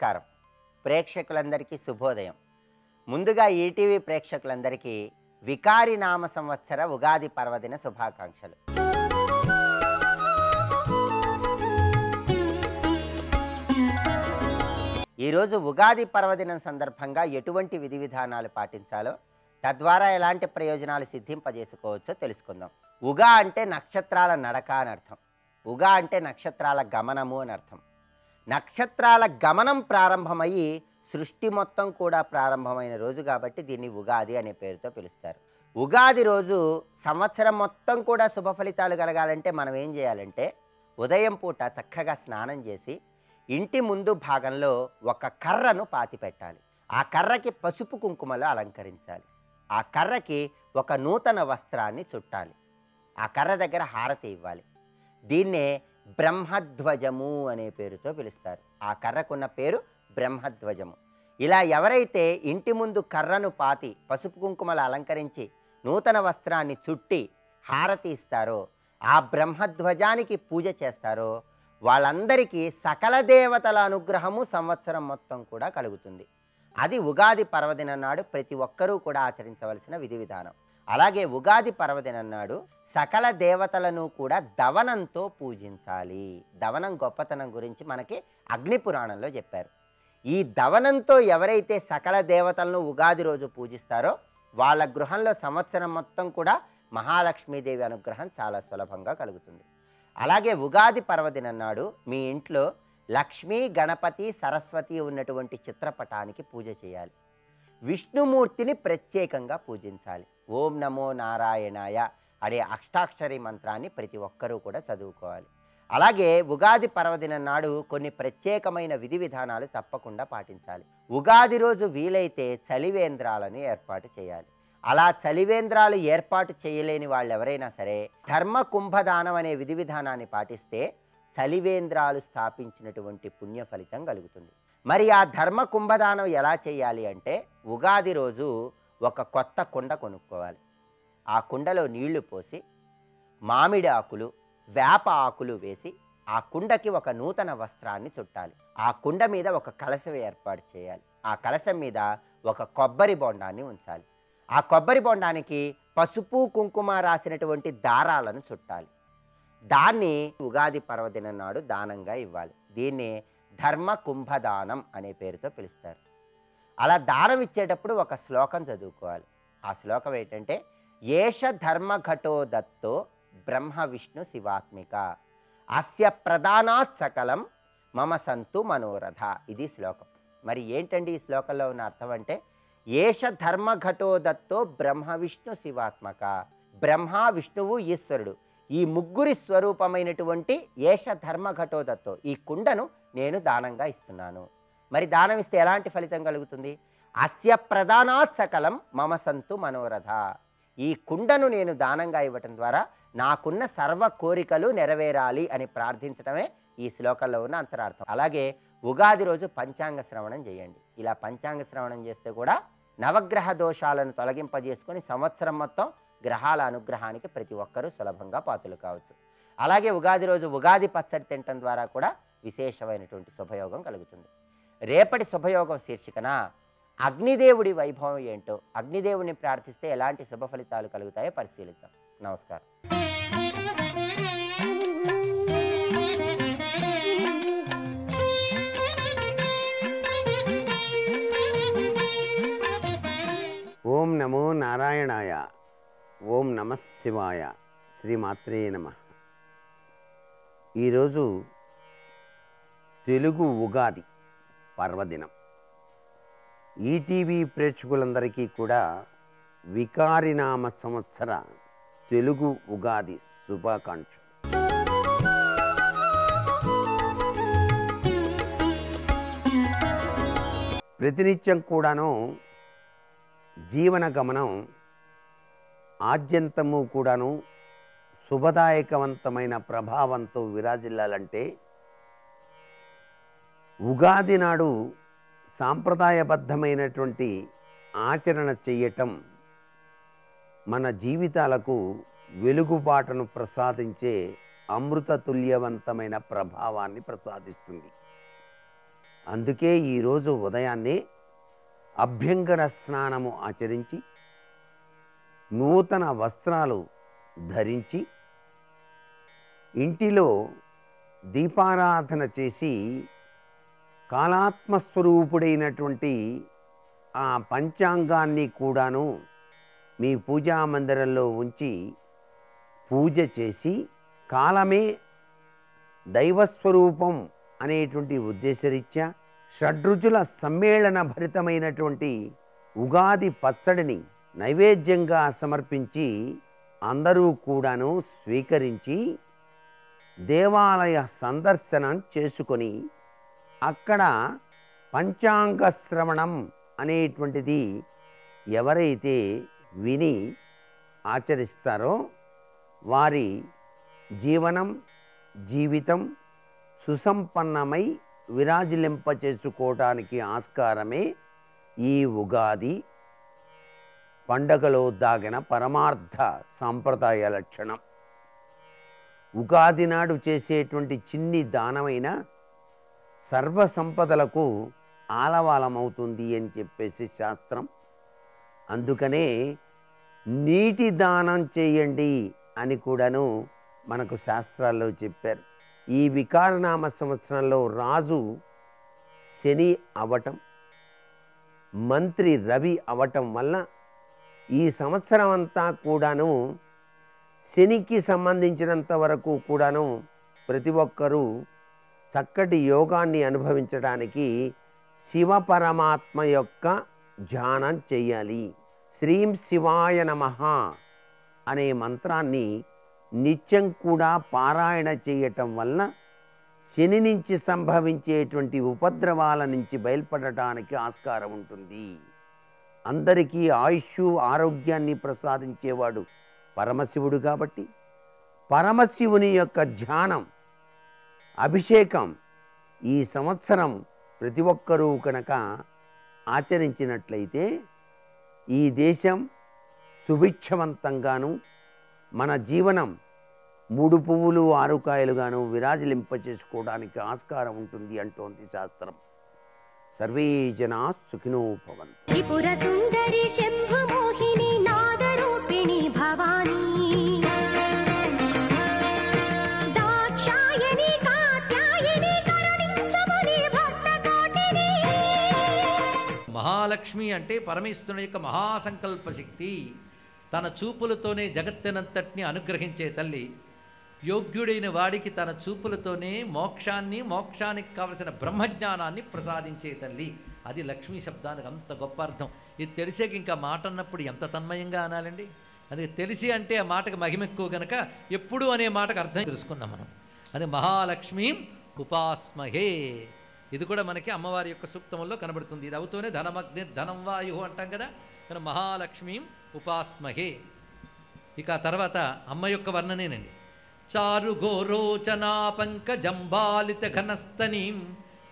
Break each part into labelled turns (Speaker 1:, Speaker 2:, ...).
Speaker 1: నమస్కారం. ప్రేక్షకులందరికీ శుభోదయం. ముందుగా ఈటీవీ ప్రేక్షకులందరికీ వికారి నామ సంవత్సర ఉగాది పర్వదిన శుభాకాంక్షలు. ఈరోజు ఉగాది పర్వదినం సందర్భంగా ఎటువంటి విధి విధానాలు పాటించాలో, తద్వారా ఎలాంటి ప్రయోజనాలు సిద్ధింపజేసుకోవచ్చో తెలుసుకుందాం. ఉగా అంటే నక్షత్రాల నడక అని అర్థం. ఉగా అంటే నక్షత్రాల గమనము అని అర్థం. నక్షత్రాల గమనం ప్రారంభమయ్యి సృష్టి మొత్తం కూడా ప్రారంభమైన రోజు కాబట్టి దీన్ని ఉగాది అనే పేరుతో పిలుస్తారు. ఉగాది రోజు సంవత్సరం మొత్తం కూడా శుభ ఫలితాలు కలగాలంటే మనం ఏం చేయాలంటే, ఉదయం పూట చక్కగా స్నానం చేసి ఇంటి ముందు భాగంలో ఒక కర్రను పాతి పెట్టాలి. ఆ కర్రకి పసుపు కుంకుమలు అలంకరించాలి. ఆ కర్రకి ఒక నూతన వస్త్రాన్ని చుట్టాలి. ఆ కర్ర దగ్గర హారతి ఇవ్వాలి. దీన్నే బ్రహ్మధ్వజము అనే పేరుతో పిలుస్తారు. ఆ కర్రకున్న పేరు బ్రహ్మధ్వజము. ఇలా ఎవరైతే ఇంటి ముందు కర్రను పాతి పసుపు కుంకుమలు అలంకరించి నూతన వస్త్రాన్ని చుట్టి హారతి ఇస్తారో, ఆ బ్రహ్మధ్వజానికి పూజ చేస్తారో, వాళ్ళందరికీ సకల దేవతల అనుగ్రహము సంవత్సరం మొత్తం కూడా కలుగుతుంది. అది ఉగాది పర్వదినం నాడు ప్రతి ఒక్కరూ కూడా ఆచరించవలసిన విధి విధానం. అలాగే ఉగాది పర్వదినం నాడు సకల దేవతలను కూడా దవనంతో పూజించాలి. దవనం గొప్పతనం గురించి మనకి అగ్ని పురాణంలో చెప్పారు. ఈ దవనంతో ఎవరైతే సకల దేవతలను ఉగాది రోజు పూజిస్తారో వాళ్ళ గృహంలో సంవత్సరం మొత్తం కూడా మహాలక్ష్మీదేవి అనుగ్రహం చాలా సులభంగా కలుగుతుంది. అలాగే ఉగాది పర్వదినం నాడు మీ ఇంట్లో లక్ష్మీ, గణపతి, సరస్వతి ఉన్నటువంటి చిత్రపటానికి పూజ చేయాలి. విష్ణుమూర్తిని ప్రత్యేకంగా పూజించాలి. ఓం నమో నారాయణాయ అనే అష్టాక్షరి మంత్రాన్ని ప్రతి ఒక్కరూ కూడా చదువుకోవాలి. అలాగే ఉగాది పర్వదినం నాడు కొన్ని ప్రత్యేకమైన విధి విధానాలు తప్పకుండా పాటించాలి. ఉగాది రోజు వీలైతే చలివేంద్రాలను ఏర్పాటు చేయాలి. అలా చలివేంద్రాలు ఏర్పాటు చేయలేని వాళ్ళు ఎవరైనా సరే ధర్మ కుంభదానం అనే విధి విధానాన్ని పాటిస్తే చలివేంద్రాలు స్థాపించినటువంటి పుణ్య ఫలితం కలుగుతుంది. మరి ఆ ధర్మ కుంభదానం ఎలా చేయాలి అంటే, ఉగాది రోజు ఒక కొత్త కుండ కొనుక్కోవాలి. ఆ కుండలో నీళ్లు పోసి మామిడి ఆకులు, వేప ఆకులు వేసి ఆ కుండకి ఒక నూతన వస్త్రాన్ని చుట్టాలి. ఆ కుండ మీద ఒక కలశం ఏర్పాటు చేయాలి. ఆ కలశం మీద ఒక కొబ్బరి బొండాన్ని ఉంచాలి. ఆ కొబ్బరి బొండానికి పసుపు కుంకుమ రాసినటువంటి దారాలను చుట్టాలి. దాన్ని ఉగాది పర్వదినం నాడు దానంగా ఇవ్వాలి. దీన్ని ధర్మ కుంభదానం అనే పేరుతో పిలుస్తారు. అలా దానం ఇచ్చేటప్పుడు ఒక శ్లోకం చదువుకోవాలి. ఆ శ్లోకం ఏంటంటే, ఏష ధర్మఘటో దత్తో బ్రహ్మ విష్ణు శివాత్మిక అస్య ప్రధానాత్ సకలం మమ సంతు మనోరథ. ఇది శ్లోకం. మరి ఏంటండి ఈ శ్లోకంలో ఉన్న అర్థం అంటే, ఏష ధర్మఘటో దత్తో బ్రహ్మ విష్ణు శివాత్మక. బ్రహ్మ, విష్ణువు, ఈశ్వరుడు ఈ ముగ్గురి స్వరూపమైనటువంటి ఏష ధర్మఘటో దత్తో ఈ కుండను నేను దానంగా ఇస్తున్నాను. మరి దానం ఇస్తే ఎలాంటి ఫలితం కలుగుతుంది? అస్య ప్రధానాత్ సకలం మమ సంతు మనోరథ. ఈ కుండను నేను దానంగా ఇవ్వటం ద్వారా నాకున్న సర్వ కోరికలు నెరవేరాలి అని ప్రార్థించడమే ఈ శ్లోకంలో ఉన్న అంతరార్థం. అలాగే ఉగాది రోజు పంచాంగ శ్రవణం చేయండి. ఇలా పంచాంగ శ్రవణం చేస్తే కూడా నవగ్రహ దోషాలను తొలగింపజేసుకొని సంవత్సరం మొత్తం గ్రహాల అనుగ్రహానికి ప్రతి ఒక్కరూ సులభంగా పాత్రలు కావచ్చు. అలాగే ఉగాది రోజు ఉగాది పచ్చడి తినటం ద్వారా కూడా విశేషమైనటువంటి శుభయోగం కలుగుతుంది. రేపటి శుభయోగం శీర్షికన అగ్నిదేవుడి వైభవం ఏంటో, అగ్నిదేవుడిని ప్రార్థిస్తే ఎలాంటి శుభ ఫలితాలు కలుగుతాయో పరిశీలిద్దాం. నమస్కారం.
Speaker 2: ఓం నమో నారాయణాయ. ఓం నమ శివాయ. శ్రీమాత్రే నమః. ఈరోజు తెలుగు ఉగాది పర్వదినం. ఈటీవీ ప్రేక్షకులందరికీ కూడా వికారినామ సంవత్సర తెలుగు ఉగాది శుభాకాంక్షలు. ప్రతినిత్యం కూడాను జీవన గమనం ఆద్యంతము కూడాను శుభదాయకవంతమైన ప్రభావంతో విరాజిల్లాలంటే ఉగాది నాడు సాంప్రదాయబద్ధమైనటువంటి ఆచరణ చేయటం మన జీవితాలకు వెలుగుబాటను ప్రసాదించే అమృతతుల్యవంతమైన ప్రభావాన్ని ప్రసాదిస్తుంది. అందుకే ఈరోజు ఉదయాన్నే అభ్యంగన స్నానము ఆచరించి నూతన వస్త్రాలు ధరించి ఇంటిలో దీపారాధన చేసి కాలాత్మస్వరూపుడైనటువంటి ఆ పంచాంగాన్ని కూడాను మీ పూజా మందిరంలో ఉంచి పూజ చేసి కాలమే దైవస్వరూపం అనేటువంటి ఉద్దేశరీత్యా షడ్రుచుల సమ్మేళన భరితమైనటువంటి ఉగాది పచ్చడిని నైవేద్యంగా సమర్పించి అందరూ కూడాను స్వీకరించి దేవాలయ సందర్శనం చేసుకొని అక్కడ పంచాంగ శ్రవణం అనేటువంటిది ఎవరైతే విని ఆచరిస్తారో వారి జీవితం సుసంపన్నమై విరాజిలింప చేసుకోవటానికి ఆస్కారమే ఈ ఉగాది పండగలో దాగిన పరమార్థ సాంప్రదాయ లక్షణం. ఉగాది నాడు చేసేటువంటి చిన్ని దానమైన సర్వ సంపదలకు ఆలవాలమవుతుంది అని చెప్పేసి శాస్త్రం. అందుకనే నీటి దానం చేయండి అని కూడాను మనకు శాస్త్రాల్లో చెప్పారు. ఈ వికారనామ సంవత్సరంలో రాజు శని అవటం, మంత్రి రవి అవటం వల్ల ఈ సంవత్సరం అంతా కూడాను శనికి సంబంధించినంత వరకు కూడాను ప్రతి ఒక్కరూ చక్కటి యోగాన్ని అనుభవించడానికి శివ పరమాత్మ యొక్క ధ్యానం చేయాలి. శ్రీం శివాయ నమః అనే మంత్రాన్ని నిత్యం కూడా పారాయణ చేయటం వల్ల శని నుంచి సంభవించేటువంటి ఉపద్రవాల నుంచి బయల్పడటానికి ఆస్కారం ఉంటుంది. అందరికీ ఆయుష్ ఆరోగ్యాన్ని ప్రసాదించేవాడు పరమశివుడు కాబట్టి పరమశివుని యొక్క ధ్యానం, అభిషేకం ఈ సంవత్సరం ప్రతి ఒక్కరూ కనుక ఆచరించినట్లయితే ఈ దేశం సుభిక్షవంతంగాను మన జీవనం 3 పువ్వులు 6 కాయలుగాను విరాజిలింప చేసుకోవడానికి ఆస్కారం ఉంటుంది అంటోంది శాస్త్రం. సర్వే జనా సుఖినో భవంతు.
Speaker 3: త్రిపుర సుందరి శంభు మోహిని నాదరూపిణి భవానీ దాక్షాయని కాత్యాయని కరుణించమని భక్త కోటిని.
Speaker 4: మహాలక్ష్మి అంటే పరమేశ్వరుని యొక్క మహాసంకల్ప శక్తి. తన చూపులతోనే జగత్తునంతటిని అనుగ్రహించే తల్లి. యోగ్యుడైన వాడికి తన చూపులతోనే మోక్షానికి కావలసిన బ్రహ్మజ్ఞానాన్ని ప్రసాదించే తల్లి. అది లక్ష్మీ శబ్దానికి అంత గొప్ప అర్థం. ఇది తెలిసేకి ఇంకా మాట అన్నప్పుడు ఎంత తన్మయంగా అనాలండి. అది తెలిసి అంటే ఆ మాటకు మహిమ ఎక్కువ గనక ఎప్పుడు అనే మాటకు అర్థం తెలుసుకుందాం మనం. అది మహాలక్ష్మీ ఉపాస్మహే. ఇది కూడా మనకి అమ్మవారి యొక్క సూక్తంలో కనబడుతుంది. ఇది అవుతూనే ధనమగ్ని ధనం వాయు అంటాం కదా. కానీ మహాలక్ష్మీ ఉపాస్మహే. ఇక తర్వాత అమ్మ యొక్క వర్ణనేనండి. చారు గోరోచనా పంకజంబాలిత ఘనస్తనీం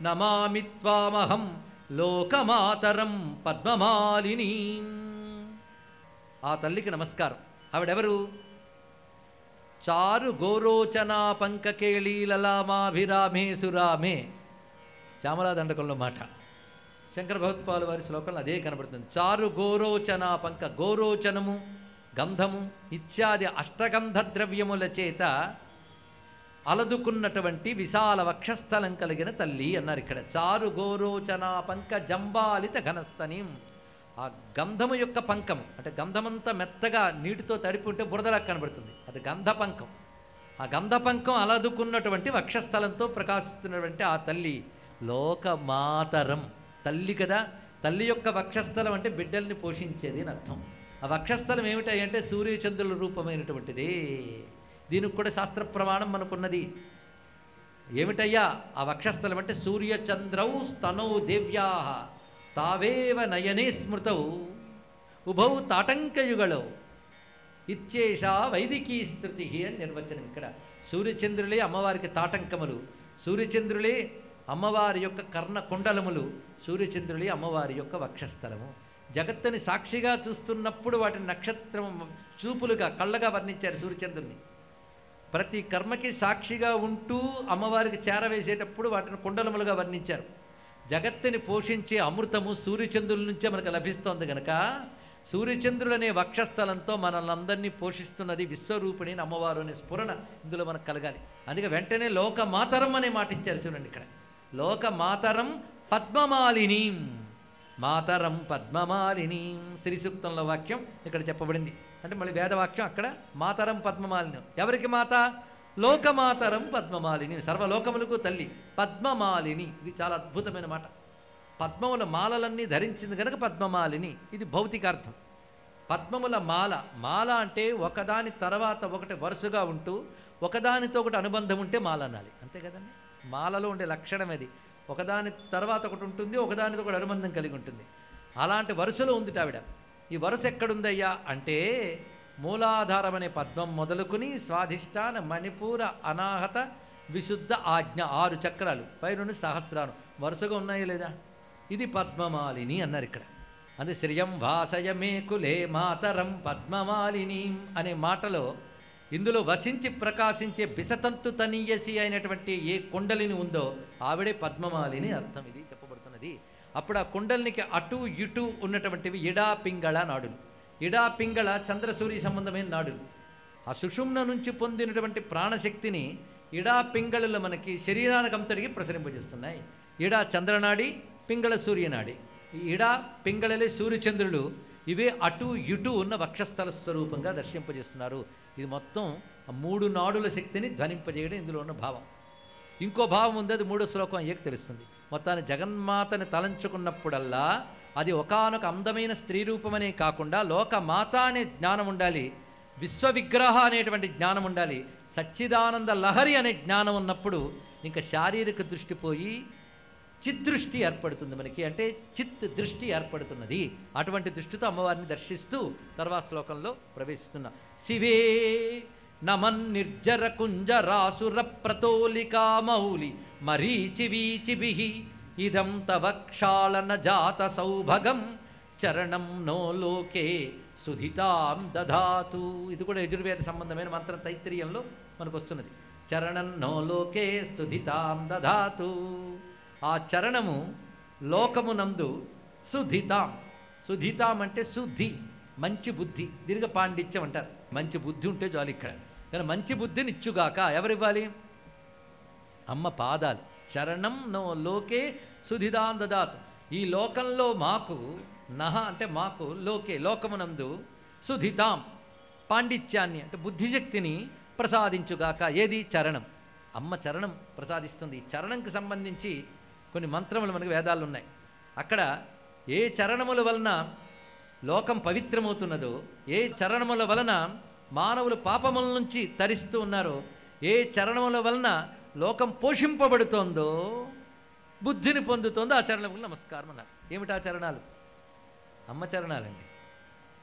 Speaker 4: నమామి త్వామహం లోకమాతరం పద్మమాలిని. ఆ తల్లికి నమస్కారం. ఆవిడెవరు? చారు గోరోచనా పంకకేళీలలామాభిరామే సురామే. శ్యామలా దండకంలో మాట. శంకర భగవత్పాలు వారి శ్లోకంలో అదే కనబడుతుంది. చారు గోరోచన పంక, గోరోచనము గంధము ఇత్యాది అష్టగంధ ద్రవ్యముల చేత అలదుకున్నటువంటి విశాల వక్షస్థలం కలిగిన తల్లి అన్నారు ఇక్కడ. చారు గోరోచన పంక జంబాలిత ఘనస్తని. ఆ గంధము యొక్క పంకం అంటే గంధమంతా మెత్తగా నీటితో తడిపి ఉంటే బురదలా కనబడుతుంది. అది గంధపంకం. ఆ గంధపంకం అలదుకున్నటువంటి వక్షస్థలంతో ప్రకాశిస్తున్నటువంటి ఆ తల్లి లోకమాతరం. తల్లి కదా. తల్లి యొక్క వక్షస్థలం అంటే బిడ్డల్ని పోషించేది అని అర్థం. ఆ వక్షస్థలం ఏమిటంటే సూర్యచంద్రుల రూపమైనటువంటిది. దీనికి కూడా శాస్త్ర ప్రమాణం మనకున్నది. ఏమిటయ్యా ఆ వక్షస్థలం అంటే సూర్యచంద్రౌ స్తనౌ దేవ్యా తావేవ నయనే స్మృతౌ ఉభౌ తాటంకయుగళౌ ఇత్యేషా వైదికీ శృతి అని నిర్వచనం ఇక్కడ. సూర్యచంద్రులే అమ్మవారికి తాటంకములు, సూర్యచంద్రులే అమ్మవారి యొక్క కర్ణ కుండలములు, సూర్యచంద్రులే అమ్మవారి యొక్క వక్షస్థలము. జగత్తుని సాక్షిగా చూస్తున్నప్పుడు వాటిని నక్షత్రం చూపులుగా కళ్ళగా వర్ణించారు సూర్యచంద్రుని. ప్రతి కర్మకి సాక్షిగా ఉంటూ అమ్మవారికి చేరవేసేటప్పుడు వాటిని కుండలములుగా వర్ణించారు. జగత్తుని పోషించే అమృతము సూర్యచంద్రుల నుంచే మనకు లభిస్తోంది కనుక సూర్యచంద్రుడు అనే వక్షస్థలంతో మనల్ని అందరినీ పోషిస్తున్నది విశ్వరూపిణి అమ్మవారు అనే స్ఫురణ ఇందులో మనకు కలగాలి. అందుకే వెంటనే లోకమాతరం అనే మాట ఇచ్చారు చూడండి. ఇక్కడ లోకమాతరం పద్మమాలినీం, మాతరం పద్మమాలినీం శ్రీ సూక్తంలో వాక్యం ఇక్కడ చెప్పబడింది. అంటే మళ్ళీ వేదవాక్యం అక్కడ మాతరం పద్మమాలిని. ఎవరికి మాత? లోకమాతరం పద్మమాలిని, సర్వలోకములకు తల్లి పద్మమాలిని. ఇది చాలా అద్భుతమైన మాట. పద్మముల మాలలన్నీ ధరించింది కనుక పద్మమాలిని. ఇది భౌతికార్థం. పద్మముల మాల, మాల అంటే ఒకదాని తర్వాత ఒకటి వరుసగా ఉంటూ ఒకదానితో ఒకటి అనుబంధం ఉంటే మాల అనాలి, అంతే కదండి. మాలలో ఉండే లక్షణం అది. ఒకదాని తర్వాత ఒకటి ఉంటుంది, ఒకదానితో ఒకటి అనుబంధం కలిగి ఉంటుంది. అలాంటి వరుసలో ఉంది ఆవిడ. ఈ వరుస ఎక్కడుందయ్యా అంటే మూలాధారం అనే పద్మం మొదలుకుని స్వాధిష్టాన మణిపూర అనాహత విశుద్ధ ఆజ్ఞ 6 చక్రాలు పైనుండి సహస్రాలు వరుసగా ఉన్నాయో లేదా? ఇది పద్మమాలిని అన్నారు ఇక్కడ. అందుకే శ్రియం వాసయమే కులే మాతరం పద్మమాలిని అనే మాటలో ఇందులో వసించి ప్రకాశించే బిసతంతు తనీయసి అయినటువంటి ఏ కుండలిని ఉందో ఆవిడే పద్మమాలిని అర్థం. ఇది చెప్పబడుతున్నది. అప్పుడు ఆ కుండలినికి అటు ఇటు ఉన్నటువంటివి ఇడా పింగళ నాడులు. ఇడా పింగళ చంద్రసూర్య సంబంధమైన నాడులు. ఆ సుషుమ్న నుంచి పొందినటువంటి ప్రాణశక్తిని ఇడా పింగళలు మనకి శరీరానికి అంతటికి ప్రసరింపజేస్తున్నాయి. ఇడా చంద్రనాడి, పింగళ సూర్యనాడి. ఈ ఇడా పింగళలే సూర్యచంద్రులు. ఇవే అటు ఇటు ఉన్న వక్షస్థల స్వరూపంగా దర్శింపజేస్తున్నారు. ఇది మొత్తం 3 నాడుల శక్తిని ధ్వనింపజేయడం ఇందులో ఉన్న భావం. ఇంకో భావం ఉంది, అది 3వ శ్లోకం అయ్యాక తెలుస్తుంది. మొత్తాన్ని జగన్మాతని తలంచుకున్నప్పుడల్లా అది ఒకానొక అందమైన స్త్రీ రూపమనే కాకుండా లోకమాత అనే జ్ఞానం ఉండాలి, విశ్వవిగ్రహ అనేటువంటి జ్ఞానం ఉండాలి, సచ్చిదానంద లహరి అనే జ్ఞానం ఉన్నప్పుడు ఇంకా శారీరక దృష్టి పోయి చిద్దృష్టి ఏర్పడుతుంది మనకి. అంటే చిత్ దృష్టి ఏర్పడుతున్నది. అటువంటి దృష్టితో అమ్మవారిని దర్శిస్తూ తర్వాత శ్లోకంలో ప్రవేశిస్తున్నా. శివే నమన్ నిర్జర కుంజరాసుర ప్రతోలికా మౌలి మరీచి వీచిభిః ఇదం తవ క్షాళన జాత సౌభగం చరణం నో లోకే సుధితాం దధాతు. ఇది కూడా యజుర్వేద సంబంధమైన మంత్రం తైత్తిరీయంలో మనకు వస్తున్నది. చరణం నో లోకే సుధితాం దధాతు. ఆ చరణము లోకమునందు సుధితాం. సుధితాం అంటే శుద్ధి, మంచి బుద్ధి, దీర్ఘ పాండిత్యం అంటారు. మంచి బుద్ధి ఉంటే చాలు ఇక్కడ. కానీ మంచి బుద్ధిని ఇచ్చుగాక ఎవరివ్వాలి? అమ్మ పాదాలు. చరణం నో లోకే సుధితాం దదాతు. ఈ లోకంలో మాకు నహ అంటే మాకు, లోకే లోకమునందు, సుధితాం పాండిత్యాన్ని అంటే బుద్ధిశక్తిని ప్రసాదించుగాక. ఏది? చరణం. అమ్మ చరణం ప్రసాదిస్తుంది. ఈ చరణంకి సంబంధించి కొన్ని మంత్రములు మనకు వేదాలు ఉన్నాయి. అక్కడ ఏ చరణముల వలన లోకం పవిత్రమవుతున్నదో, ఏ చరణముల వలన మానవులు పాపముల నుంచి తరిస్తూ ఉన్నారో, ఏ చరణముల వలన లోకం పోషింపబడుతోందో, బుద్ధిని పొందుతోందో ఆ చరణములకు నమస్కారం అన్నారు. ఏమిటి ఆ చరణాలు? అమ్మ చరణాలండి.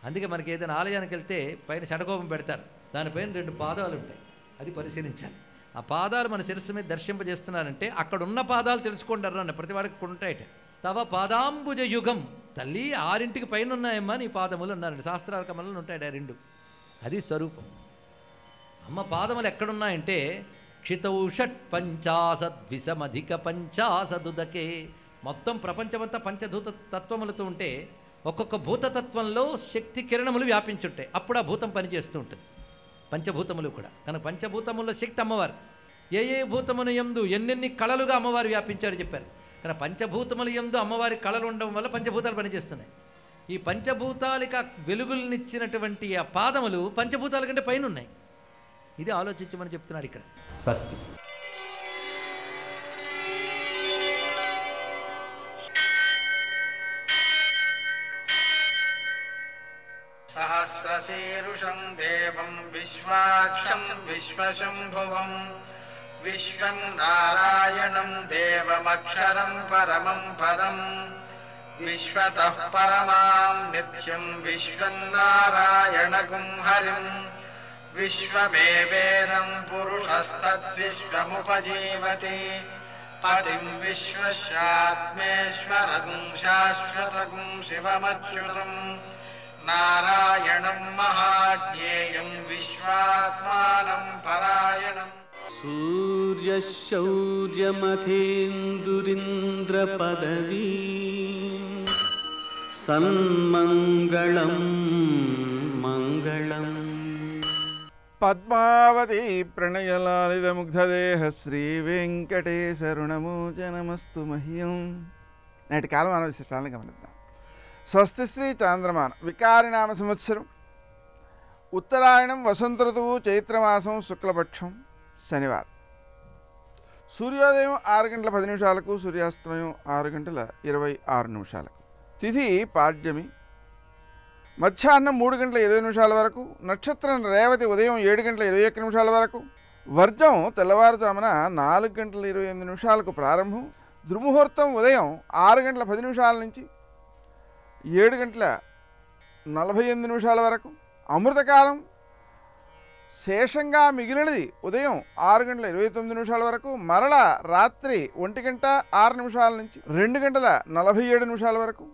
Speaker 4: అందుకే మనకి ఏదైనా ఆలయానికి వెళ్తే పైన షడకోపం పెడతారు, దానిపైన 2 పాదాలు ఉంటాయి. అది పరిశీలించాలి. ఆ పాదాలు మన శిరస్సు మీద దర్శింపజేస్తున్నారంటే అక్కడ ఉన్న పాదాలు తెలుసుకుంటారు అన్న ప్రతి వాడికి ఉంటాయట. తవ పాదాంబుజ యుగం తల్లి 6 పైన ఉన్నాయమ్మా నీ పాదములు అన్నారండి. శాస్త్రాల కమలను ఉంటాయి 2. అది స్వరూపం. అమ్మ పాదములు ఎక్కడున్నాయంటే క్షితౌ షట్ పంచాసద్విషమధిక పంచాసదుదకే. మొత్తం ప్రపంచమంతా పంచభూత తత్వములతో ఉంటే ఒక్కొక్క భూతతత్వంలో శక్తి కిరణములు వ్యాపించుంటాయి. అప్పుడు ఆ భూతం పనిచేస్తూ ఉంటుంది. పంచభూతములు కూడా. కనుక పంచభూతముల శక్తి అమ్మవారు. ఏ ఏ భూతమును యందు ఎన్నెన్ని కళలుగా అమ్మవారు వ్యాపించారు చెప్పారు. కానీ పంచభూతముల యందు అమ్మవారి కళలు ఉండడం వల్ల పంచభూతాలు పనిచేస్తున్నాయి. ఈ పంచభూతాలకి వెలుగులనిచ్చినటువంటి ఆ పాదములు పంచభూతాల కంటే పైన ఉన్నాయి. ఇది ఆలోచించమని చెప్తున్నాడు ఇక్కడ. స్వస్తి.
Speaker 5: సహస్రశీరుషం దేవం విశ్వాక్షం విశ్వశంభువం విశ్వం నారాయణం దేవమక్షరం పరమం పదం విశ్వతః పరమాం నిత్యం విశ్వం నారాయణగుం హరిం విశ్వమేవేదం పురుషస్తద్విశ్వముపజీవతి పతిం విశ్వస్యాత్మేశ్వరగుం శాశ్వతగుం శివమచ్యుతం నారాయణం మహాజ్ఞేయం విశ్వాత్మానం పరాయణం.
Speaker 6: सूर्यशौर्यमथेन्दुरिन्द्रपदवी सन्मङ्गलं मङ्गलम्
Speaker 7: పద్మావతి ప్రణయలాలిత ముగ్ధదేహ శ్రీ వెంకటేశరుణమోచనమస్తు మహ్యం. నేటి కాలమాన విశిష్టాలను గమనిద్దాం. స్వస్తి శ్రీ చాంద్రమాన వికారినామ సంవత్సరం ఉత్తరాయణం వసంత ఋతువు చైత్రమాసం శుక్లపక్షం శనివారం. సూర్యోదయం 6 గంటల 10 నిమిషాలకు, సూర్యాస్తమయం 6 గంటల 26 నిమిషాలకు. తిథి పాడ్యమి. మధ్యాహ్నం 3 గంటల 20 నిమిషాల వరకు. నక్షత్రం రేవతి ఉదయం 7 గంటల 21 నిమిషాల వరకు. వర్జం తెల్లవారుజామున 4 గంటల 28 నిమిషాలకు ప్రారంభం. దుర్ముహూర్తం ఉదయం 6 గంటల 10 నిమిషాల నుంచి 7 గంటల 48 నిమిషాల వరకు. అమృతకాలం శేషంగా మిగిలినది ఉదయం 6 గంటల 29 నిమిషాల వరకు. మరల రాత్రి 1 గంట 6 నిమిషాల నుంచి 2 గంటల 47 నిమిషాల వరకు.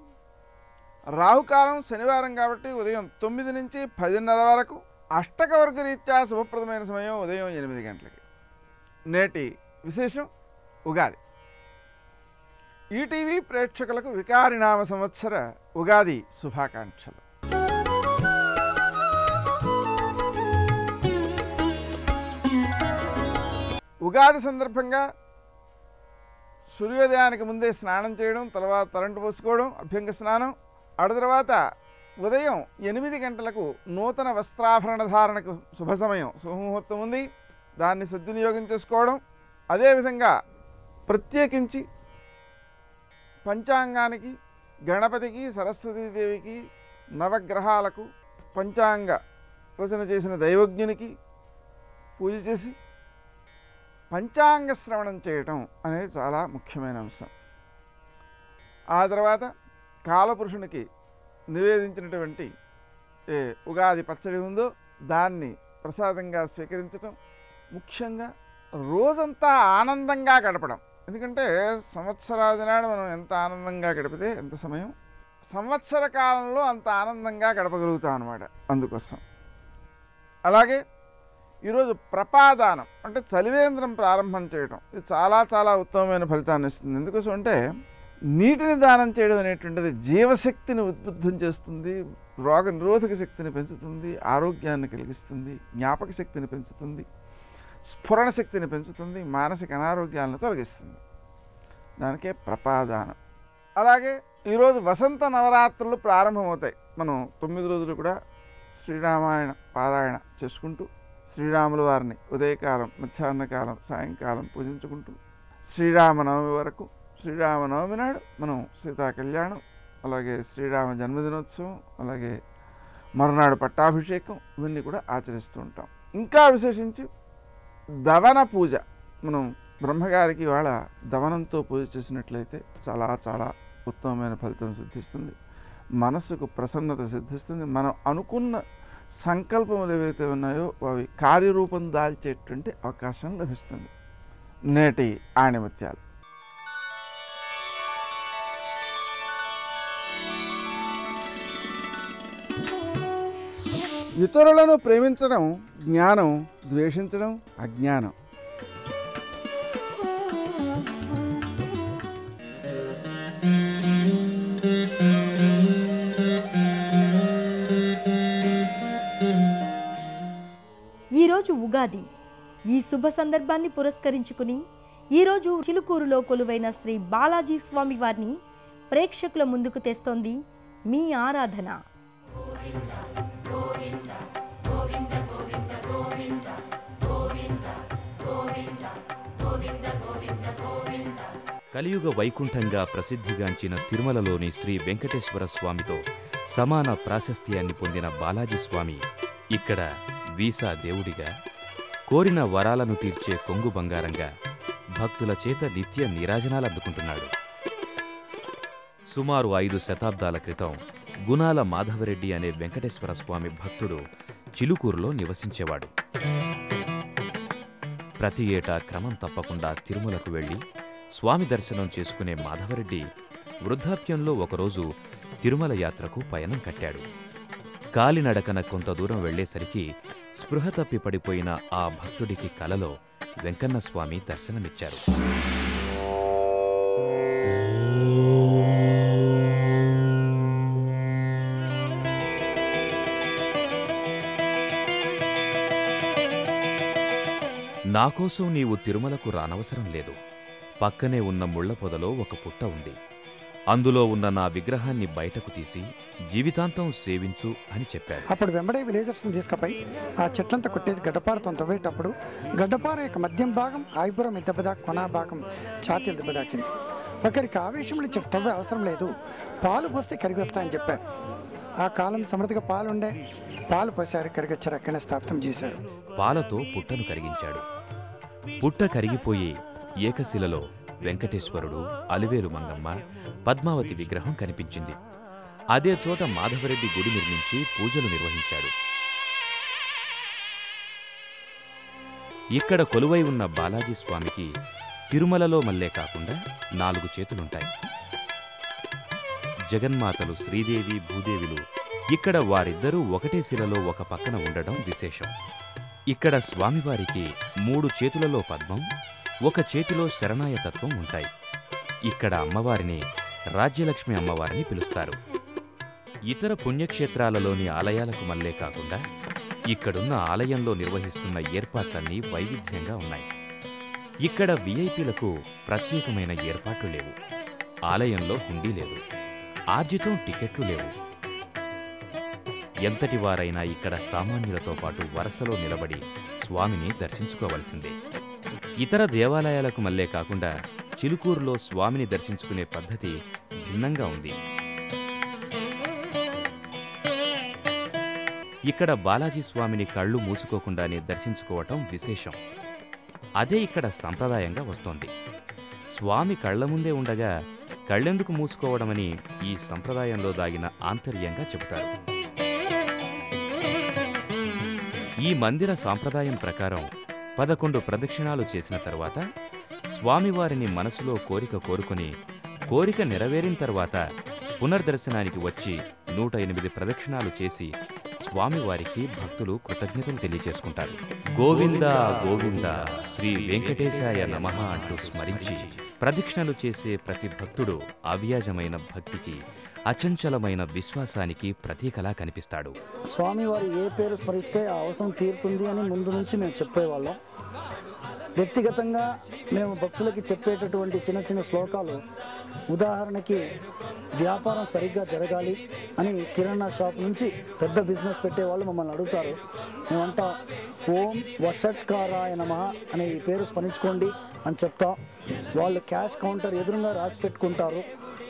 Speaker 7: రాహుకాలం శనివారం కాబట్టి ఉదయం 9 నుంచి 10:30 వరకు. అష్టకవర్గ రీత్యా శుభప్రదమైన సమయం ఉదయం 8 గంటలకి. నేటి విశేషం ఉగాది. ఈటీవీ ప్రేక్షకులకు వికారినామ సంవత్సర ఉగాది శుభాకాంక్షలు. ఉగాది సందర్భంగా సూర్యోదయానికి ముందే స్నానం చేయడం, తర్వాత తలంటు పోసుకోవడం, అభ్యంగ స్నానం. ఆ తర్వాత ఉదయం 8 గంటలకు నూతన వస్త్రాభరణ ధారణకు శుభ సమయం, శుభముహూర్తం ఉంది. దాన్ని సద్వినియోగం చేసుకోవడం. అదేవిధంగా ప్రత్యేకించి పంచాంగానికి, గణపతికి, సరస్వతీదేవికి, నవగ్రహాలకు, పంచాంగ రచన చేసిన దైవజ్ఞునికి పూజ చేసి పంచాంగ శ్రవణం చేయటం అనేది చాలా ముఖ్యమైన అంశం. ఆ తర్వాత కాలపురుషునికి నివేదించినటువంటి ఉగాది పచ్చడి ఉందో దాన్ని ప్రసాదంగా స్వీకరించటం. ముఖ్యంగా రోజంతా ఆనందంగా గడపడం. ఎందుకంటే సంవత్సరాది నాడు మనం ఎంత ఆనందంగా గడిపితే ఎంత సమయం సంవత్సర కాలంలో అంత ఆనందంగా గడపగలుగుతాం అన్నమాట. అందుకోసం అలాగే ఈరోజు ప్రపాదానం అంటే చలివేంద్రం ప్రారంభం చేయడం, ఇది చాలా చాలా ఉత్తమమైన ఫలితాన్ని ఇస్తుంది. ఎందుకోసం అంటే నీటిని దానం చేయడం అనేటువంటిది జీవశక్తిని ఉద్బుద్ధం చేస్తుంది, రోగ నిరోధక శక్తిని పెంచుతుంది, ఆరోగ్యాన్ని కలిగిస్తుంది, జ్ఞాపక శక్తిని పెంచుతుంది, స్ఫురణ శక్తిని పెంచుతుంది, మానసిక అనారోగ్యాలను తొలగిస్తుంది. దానికే ప్రపాదానం. అలాగే ఈరోజు వసంత నవరాత్రులు ప్రారంభమవుతాయి. మనం 9 రోజులు కూడా శ్రీరామాయణ పారాయణ చేసుకుంటూ శ్రీరాముల వారిని ఉదయకాలం, మధ్యాహ్నకాలం, సాయంకాలం పూజించుకుంటూ శ్రీరామనవమి వరకు, శ్రీరామనవమి నాడు మనం సీతా కళ్యాణం, అలాగే శ్రీరామ జన్మదినోత్సవం, అలాగే మరునాడు పట్టాభిషేకం, ఇవన్నీ కూడా ఆచరిస్తూ ఉంటాం. ఇంకా విశేషించి దవన పూజ, మనం బ్రహ్మగారికి ఇవాళ దవనంతో పూజ చేసినట్లయితే చాలా చాలా ఉత్తమమైన ఫలితం సిద్ధిస్తుంది, మనస్సుకు ప్రసన్నత సిద్ధిస్తుంది. మనం అనుకున్న సంకల్పములు ఏవైతే ఉన్నాయో అవి కార్యరూపం దాల్చేటువంటి అవకాశం లభిస్తుంది. నేటి ఆణిముత్యాలు. ఇతరులను ప్రేమించడం జ్ఞానం, ద్వేషించడం అజ్ఞానం.
Speaker 8: ఈరోజు ఉగాది. ఈ శుభ సందర్భాన్ని పురస్కరించుకుని ఈరోజు చిలుకూరులో కొలువైన శ్రీ బాలాజీ స్వామి వారిని ప్రేక్షకుల ముందుకు తెస్తోంది మీ ఆరాధన.
Speaker 9: కలియుగ వైకుంఠంగా ప్రసిద్ధిగాంచిన తిరుమలలోని శ్రీ వెంకటేశ్వర స్వామితో సమాన ప్రాశస్త్యాన్ని పొందిన బాలాజీ స్వామి ఇక్కడ వీసా దేవుడిగా, కోరిన వరాలను తీర్చే కొంగు బంగారంగా భక్తుల చేత నిత్య నీరాజనాలందుకుంటున్నాడు. సుమారు 5 శతాబ్దాల క్రితం గుణాల మాధవరెడ్డి అనే వెంకటేశ్వర స్వామి భక్తుడు చిలుకూరులో నివసించేవాడు. ప్రతి ఏటా క్రమం తప్పకుండా తిరుమలకు వెళ్లి స్వామి దర్శనం చేసుకునే మాధవరెడ్డి వృద్ధాప్యంలో ఒకరోజు తిరుమల యాత్రకు పయనం కట్టాడు. కాలినడకన కొంత దూరం వెళ్లేసరికి స్పృహ తప్పి పడిపోయిన ఆ భక్తుడికి కలలో వెంకన్నస్వామి దర్శనమిచ్చారు. నాకోసం నీవు తిరుమలకు రానవసరం లేదు. పక్కనే ఉన్న ముళ్ల పొదలో ఒక పుట్ట ఉంది. అందులో ఉన్న నా విగ్రహాన్ని బయటకు తీసి జీవితాంతం సేవించు అని చెప్పారు.
Speaker 10: అప్పుడు వెంబడే విలేజర్స్ని తీసుకుపోయి ఆ చెట్లంతా కొట్టేసి గడ్డపారతో తవ్వేటప్పుడు గడ్డపార యొక్క మధ్యం భాగం ఆయిపురం దెబ్బదా కొన భాగం ఛాతీలు దెబ్బదాకింది. ఒకరికి ఆవేశంలో ఇచ్చారు, తవ్వే అవసరం లేదు, పాలు పోస్తే కరిగి వస్తాయని చెప్పారు. ఆ కాలం సమృద్ధిగా పాలుండే, పాలు పోసారు, కరిగొచ్చారు, అక్కడనే స్థాపితం చేశారు.
Speaker 9: పాలతో పుట్టను కరిగించాడు. పుట్ట కరిగిపోయి ఏకశిలలో వెంకటేశ్వరుడు, అలివేలు మంగమ్మ, పద్మావతి విగ్రహం కనిపించింది. అదే చోట మాధవరెడ్డి గుడి నిర్మించి పూజలు నిర్వహించాడు. ఇక్కడ కొలువై ఉన్న బాలాజీ స్వామికి తిరుమలలో మల్లే కాకుండా 4 చేతులుంటాయి. జగన్మాతలు శ్రీదేవి, భూదేవిలు ఇక్కడ వారిద్దరూ ఒకటే శిలలో ఒక పక్కన ఉండడం విశేషం. ఇక్కడ స్వామివారికి 3 చేతులలో పద్మం, 1 చేతిలో శరణాయతత్వం ఉంటాయి. ఇక్కడ అమ్మవారిని రాజ్యలక్ష్మి అమ్మవారిని పిలుస్తారు. ఇతర పుణ్యక్షేత్రాలలోని ఆలయాలకు మల్లే కాకుండా ఇక్కడున్న ఆలయంలో నిర్వహిస్తున్న ఏర్పాట్లన్నీ వైవిధ్యంగా ఉన్నాయి. ఇక్కడ విఐపీలకు ప్రత్యేకమైన ఏర్పాట్లు లేవు. ఆలయంలో హుండీ లేదు, ఆర్జితం టికెట్లు లేవు. ఎంతటి వారైనా ఇక్కడ సామాన్యులతో పాటు వరుసలో నిలబడి స్వామిని దర్శించుకోవలసిందే. ఇతర దేవాలయాలకు మల్లే కాకుండా చిలుకూరులో స్వామిని దర్శించుకునే పద్ధతి భిన్నంగా ఉంది. ఇక్కడ బాలాజీ స్వామిని కళ్ళు మూసుకోకుండానే దర్శించుకోవటం విశేషం. అదే ఇక్కడ సంప్రదాయంగా వస్తోంది. స్వామి కళ్ల ముందే ఉండగా కళ్ళెందుకు మూసుకోవడమని ఈ సంప్రదాయంలో దాగిన ఆంతర్యంగా చెబుతారు. ఈ మందిర సాంప్రదాయం ప్రకారం 11 ప్రదక్షిణాలు చేసిన తర్వాత స్వామివారిని మనసులో కోరిక కోరుకుని, కోరిక నెరవేరిన తర్వాత పునర్దర్శనానికి వచ్చి 108 ప్రదక్షిణాలు చేసి స్వామివారికి భక్తులు కృతజ్ఞతలు తెలియజేసుకుంటారు. గోవింద గోవింద శ్రీ వెంకటేశాయ నమః అంటూ స్మరించి ప్రదక్షిణలు చేసే ప్రతి భక్తుడు అవ్యాజమైన భక్తికి, అచంచలమైన విశ్వాసానికి ప్రతీకలా కనిపిస్తాడు.
Speaker 11: స్వామివారి ఏ పేరు స్మరిస్తే ఆ అవసరం తీరుతుంది అని ముందు నుంచి మేము చెప్పేవాళ్ళం. వ్యక్తిగతంగా మేము భక్తులకి చెప్పేటటువంటి చిన్న చిన్న శ్లోకాలు, ఉదాహరణకి వ్యాపారం సరిగ్గా జరగాలి అని కిరాణా షాప్ నుంచి పెద్ద బిజినెస్ పెట్టేవాళ్ళు మమ్మల్ని అడుగుతారు. మేమంటాం ఓం వషట్కారాయ నమః అనే ఈ పేరు స్మరించుకోండి అని చెప్తాం. వాళ్ళు క్యాష్ కౌంటర్ ఎదురుగా రాసి పెట్టుకుంటారు.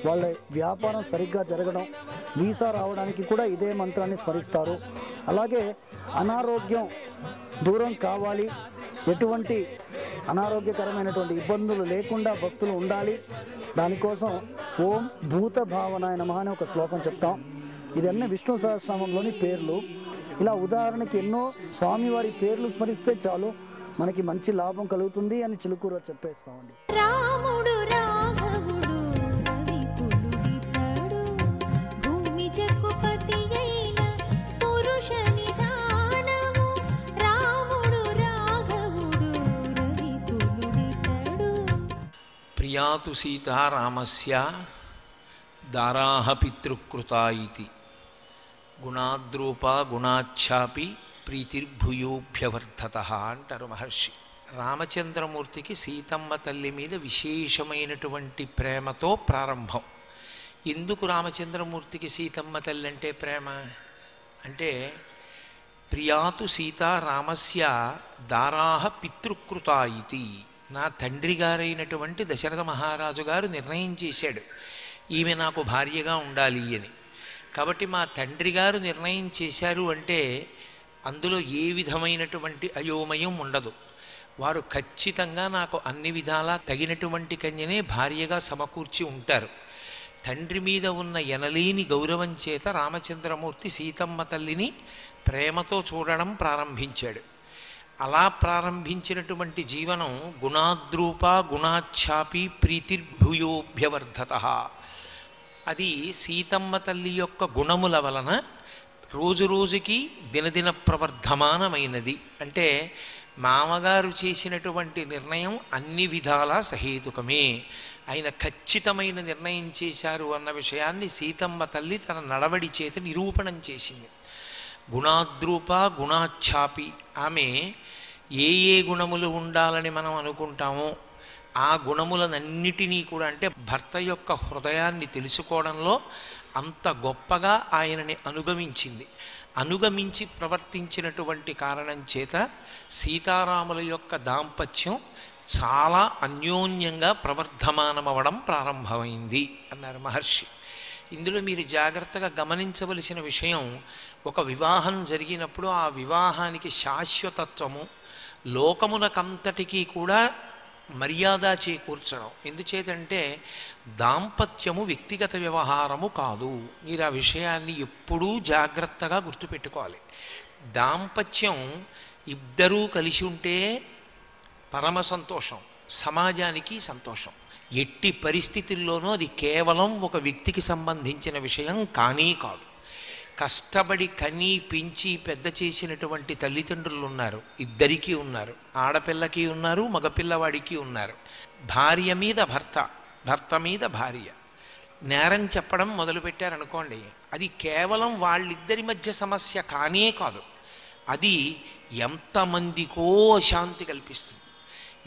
Speaker 11: వాళ్ళ వ్యాపారం సరిగ్గా జరగడం, వీసా రావడానికి కూడా ఇదే మంత్రాన్ని స్మరిస్తారు. అలాగే అనారోగ్యం దూరం కావాలి, ఎటువంటి అనారోగ్యకరమైనటువంటి ఇబ్బందులు లేకుండా భక్తులు ఉండాలి, దానికోసం ఓం భూత భావనాయ నమః అనే ఒక శ్లోకం చెప్తాం. ఇదన్నీ విష్ణు సహస్రనామంలోని పేర్లు. ఇలా ఉదాహరణకి ఎన్నో స్వామివారి పేర్లు స్మరిస్తే చాలు మనకి మంచి లాభం కలుగుతుంది అని చిలుకూరు చెప్పేస్తామండి.
Speaker 3: రాముడు రాఘవుడు రవికులుడితడు, భూమి జగ్గుపతి అయిన పురుష నిధానము. రాముడు రాఘవుడు రవికులుడితడు.
Speaker 12: ప్రియాతు సీతా రామస్య దారాహ పితృకృతా ఇతి గుణాద్రూపా గుణాఛాపి ప్రీతిర్భూయోభ్యవర్ధత అంటారు మహర్షి. రామచంద్రమూర్తికి సీతమ్మ తల్లి మీద విశేషమైనటువంటి ప్రేమతో ప్రారంభం. ఎందుకు రామచంద్రమూర్తికి సీతమ్మ తల్లి అంటే ప్రేమ అంటే, ప్రియాతు సీతా రామస్య దారాహ పితృకృతా ఇతి, నా తండ్రి గారైనటువంటి దశరథ మహారాజు గారు నిర్ణయం చేశాడు ఈమె నాకు భార్యగా ఉండాలి అని. కాబట్టి మా తండ్రి గారు నిర్ణయం చేశారు అంటే అందులో ఏ విధమైనటువంటి అయోమయం ఉండదు. వారు ఖచ్చితంగా నాకు అన్ని విధాలా తగినటువంటి కన్యనే భార్యగా సమకూర్చి ఉంటారు. తండ్రి మీద ఉన్న ఎనలేని గౌరవం చేత రామచంద్రమూర్తి సీతమ్మ తల్లిని ప్రేమతో చూడడం ప్రారంభించాడు. అలా ప్రారంభించినటువంటి జీవనం గుణాద్రూపా గుణాఛాపి ప్రీతిర్భూయోభ్యవర్ధత. అది సీతమ్మ తల్లి యొక్క గుణముల వలన రోజు రోజుకి దినదిన ప్రవర్ధమానమైనది. అంటే మామగారు చేసినటువంటి నిర్ణయం అన్ని విధాలా సహేతుకమే, ఆయన ఖచ్చితమైన నిర్ణయం చేశారు అన్న విషయాన్ని సీతమ్మ తల్లి తన నడవడి చేత నిరూపణం చేసింది. గుణాద్రూప గుణాఛాపి, ఆమె ఏ ఏ గుణములు ఉండాలని మనం అనుకుంటామో ఆ గుణములనన్నిటినీ కూడా, అంటే భర్త యొక్క హృదయాన్ని తెలుసుకోవడంలో అంత గొప్పగా ఆయనని అనుగమించింది. అనుగమించి ప్రవర్తించినటువంటి కారణం చేత సీతారాముల యొక్క దాంపత్యం చాలా అన్యోన్యంగా ప్రవర్ధమానమవడం ప్రారంభమైంది అన్నారు మహర్షి. ఇందులో మీరు జాగ్రత్తగా గమనించవలసిన విషయం, ఒక వివాహం జరిగినప్పుడు ఆ వివాహానికి శాశ్వతత్వము, లోకమునకంతటికీ కూడా మర్యాద చేకూర్చడం. ఎందుచేతంటే దాంపత్యము వ్యక్తిగత వ్యవహారము కాదు. మీరు ఆ విషయాన్ని ఎప్పుడూ జాగ్రత్తగా గుర్తుపెట్టుకోవాలి. దాంపత్యం ఇద్దరూ కలిసి ఉంటే పరమ సంతోషం, సమాజానికి సంతోషం. ఎట్టి పరిస్థితుల్లోనూ అది కేవలం ఒక వ్యక్తికి సంబంధించిన విషయం కానీ కాదు. కష్టపడి కని పెంచి పెద్ద చేసినటువంటి తల్లిదండ్రులు ఉన్నారు, ఇద్దరికీ ఉన్నారు. ఆడపిల్లకి ఉన్నారు, మగపిల్లవాడికి ఉన్నారు. భార్య మీద భర్త, భర్త మీద భార్య నేరం చెప్పడం మొదలుపెట్టారనుకోండి, అది కేవలం వాళ్ళిద్దరి మధ్య సమస్య కానే కాదు, అది ఎంతమందికో అశాంతి కల్పిస్తుంది.